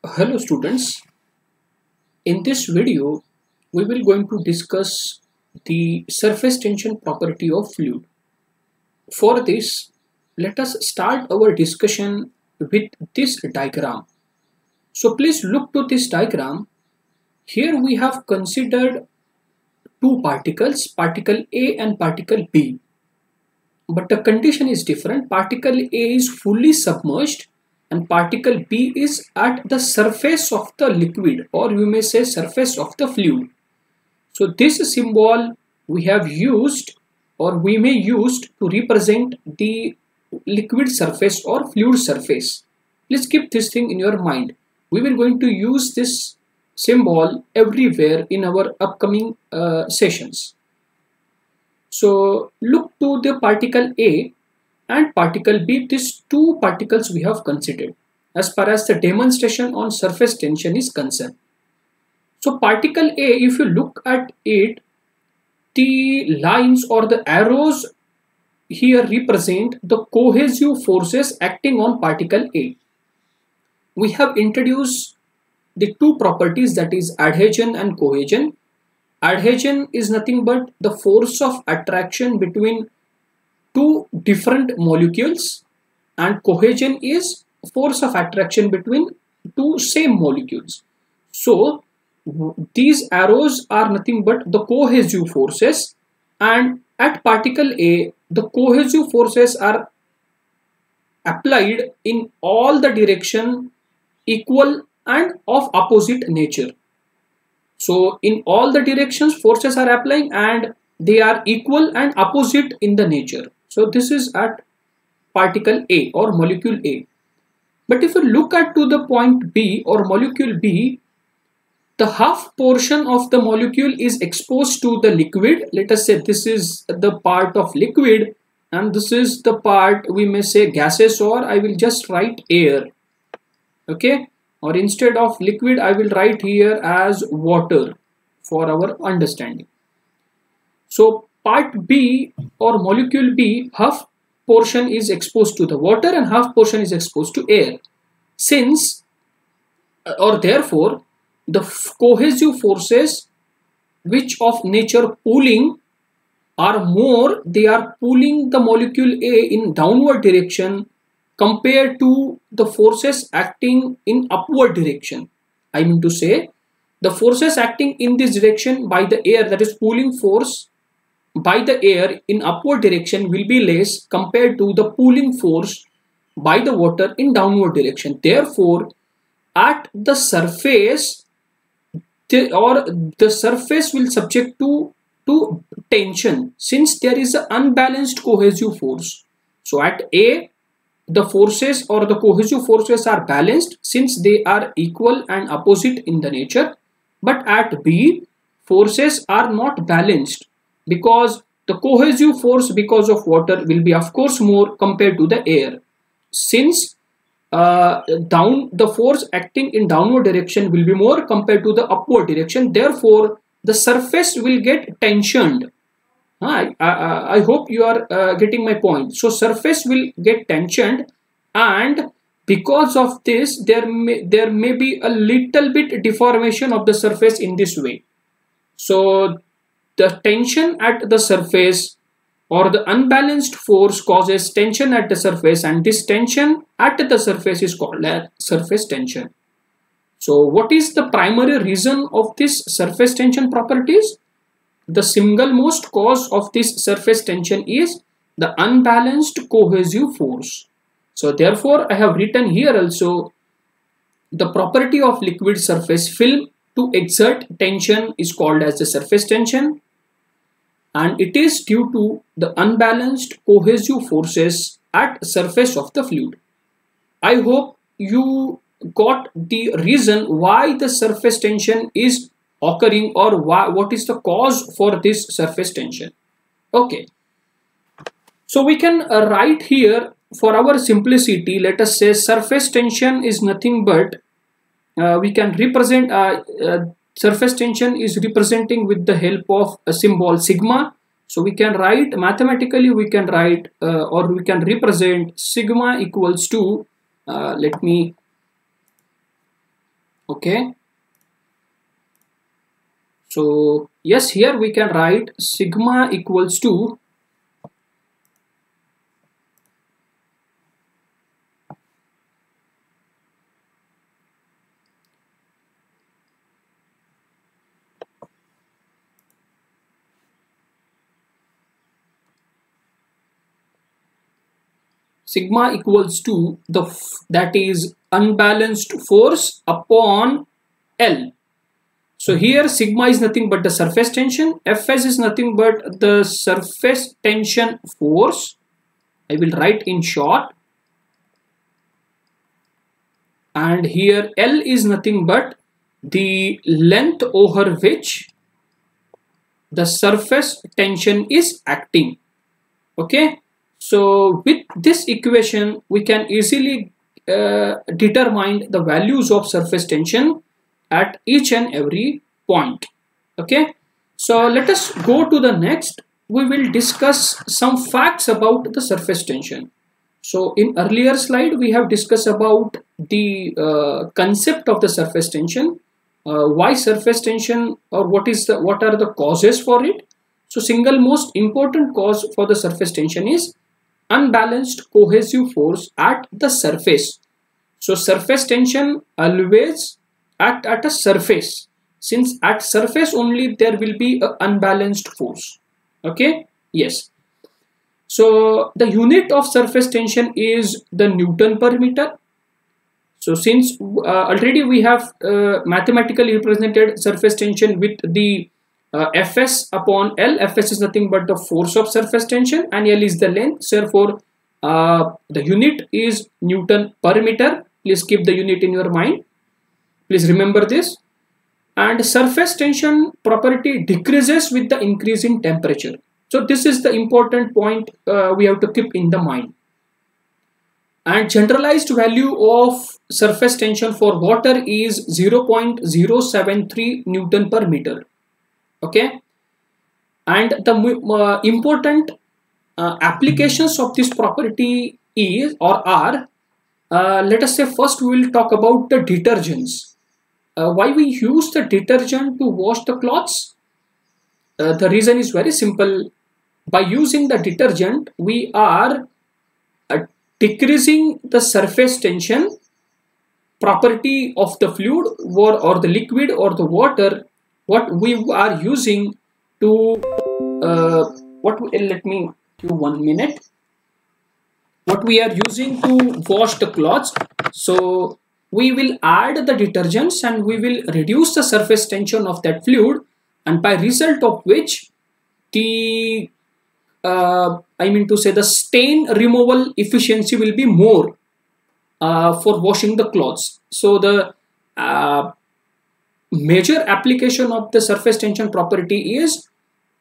Hello students, in this video we will going to discuss the surface tension property of fluid. For this, let us start our discussion with this diagram. So please look to this diagram. Here we have considered two particles, particle A and particle B. But the condition is different. Particle A is fully submerged and particle B is at the surface of the liquid, or you may say surface of the fluid. So this symbol we have used, or we may use to represent the liquid surface or fluid surface. Please keep this thing in your mind. We will going to use this symbol everywhere in our upcoming sessions. So look to the particle A and particle B. These two particles we have considered as far as the demonstration on surface tension is concerned. So particle A, if you look at it, the lines or the arrows here represent the cohesive forces acting on particle A. We have introduced the two properties, that is adhesion and cohesion. Adhesion is nothing but the force of attraction between two different molecules, and cohesion is force of attraction between two same molecules. So these arrows are nothing but the cohesive forces, and at particle A the cohesive forces are applied in all the direction equal and of opposite nature. So in all the directions forces are applying and they are equal and opposite in the nature. So this is at particle A or molecule A. But if you look at to the point B or molecule B, the half portion of the molecule is exposed to the liquid. Let us say this is the part of liquid and this is the part, we may say, gases, or I will just write air. Okay, or instead of liquid I will write here as water for our understanding. So part B or molecule B, half portion is exposed to the water and half portion is exposed to air. Since or therefore the cohesive forces which of nature pulling are more, they are pulling the molecule A in downward direction compared to the forces acting in upward direction. I mean to say the forces acting in this direction by the air, that is pulling force by the air in upward direction, will be less compared to the pulling force by the water in downward direction. Therefore at the surface the surface will subject to tension, since there is an unbalanced cohesive force. So at A the forces or the cohesive forces are balanced since they are equal and opposite in the nature, but at B forces are not balanced because the cohesive force because of water will be of course more compared to the air. Since the force acting in downward direction will be more compared to the upward direction, therefore the surface will get tensioned. I hope you are getting my point. So surface will get tensioned, and because of this there may be a little bit deformation of the surface in this way. So the tension at the surface or the unbalanced force causes tension at the surface, and this tension at the surface is called as surface tension. So what is the primary reason of this surface tension properties? The single most cause of this surface tension is the unbalanced cohesive force. So therefore I have written here also the property of liquid surface film to exert tension is called as the surface tension, and it is due to the unbalanced cohesive forces at surface of the fluid. I hope you got the reason why the surface tension is occurring, or what is the cause for this surface tension. Okay, so we can write here for our simplicity, let us say surface tension is nothing but we can represent surface tension is representing with the help of a symbol sigma. So we can write mathematically, we can write or we can represent sigma equals to let me Okay, so yes, here we can write sigma equals to that is unbalanced force upon L. So here sigma is nothing but the surface tension, Fs is nothing but the surface tension force. I will write in short. And here L is nothing but the length over which the surface tension is acting. Okay, so with this equation we can easily determine the values of surface tension at each and every point. Okay, so let us go to the next. We will discuss some facts about the surface tension. So in earlier slide we have discussed about the concept of the surface tension, why surface tension, or what are the causes for it. So single most important cause for the surface tension is unbalanced cohesive force at the surface. So surface tension always act at a surface, since at surface only there will be an unbalanced force. Okay, yes. So the unit of surface tension is the Newton per meter. So since already we have mathematically represented surface tension with the Fs upon L. Fs is nothing but the force of surface tension and L is the length. So therefore the unit is Newton per meter. Please keep the unit in your mind. Please remember this. And surface tension property decreases with the increase in temperature. So this is the important point we have to keep in the mind. And generalized value of surface tension for water is 0.073 Newton per meter. Okay, and the important applications of this property is or are, let us say first we will talk about the detergents. Why we use the detergent to wash the clothes? The reason is very simple. By using the detergent, we are decreasing the surface tension property of the fluid or the liquid or the water what we are using to let me give 1 minute. What we are using to wash the clothes. So we will add the detergents and we will reduce the surface tension of that fluid, and by result of which the the stain removal efficiency will be more for washing the clothes. So the major application of the surface tension property is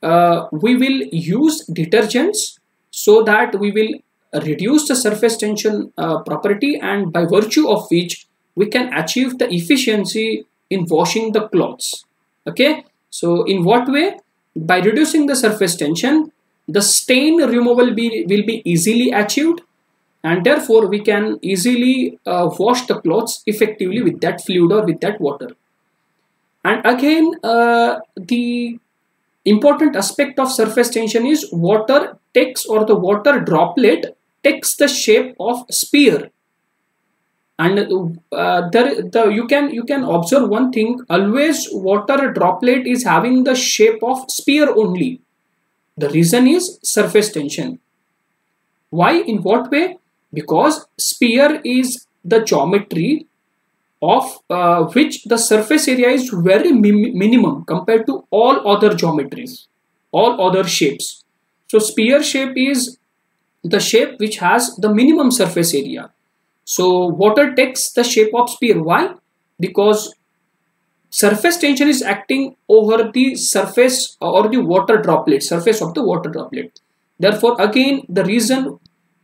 we will use detergents so that we will reduce the surface tension property, and by virtue of which we can achieve the efficiency in washing the clothes. Okay, so in what way? By reducing the surface tension, the stain removal will be easily achieved, and therefore we can easily wash the clothes effectively with that fluid or with that water. And again, the important aspect of surface tension is water takes, or the water droplet takes the shape of sphere. And you can observe one thing, always water droplet is having the shape of sphere only. The reason is surface tension. Why? In what way? Because sphere is the geometry of which the surface area is very minimum compared to all other geometries, all other shapes. So sphere shape is the shape which has the minimum surface area. So water takes the shape of sphere. Why? Because surface tension is acting over the surface or the water droplet, surface of the water droplet. Therefore, again, the reason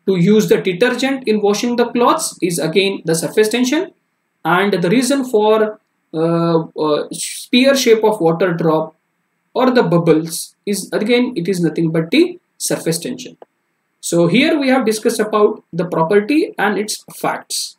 to use the detergent in washing the clothes is again the surface tension, and the reason for sphere shape of water drop or the bubbles is again it is nothing but the surface tension. So here we have discussed about the property and its facts.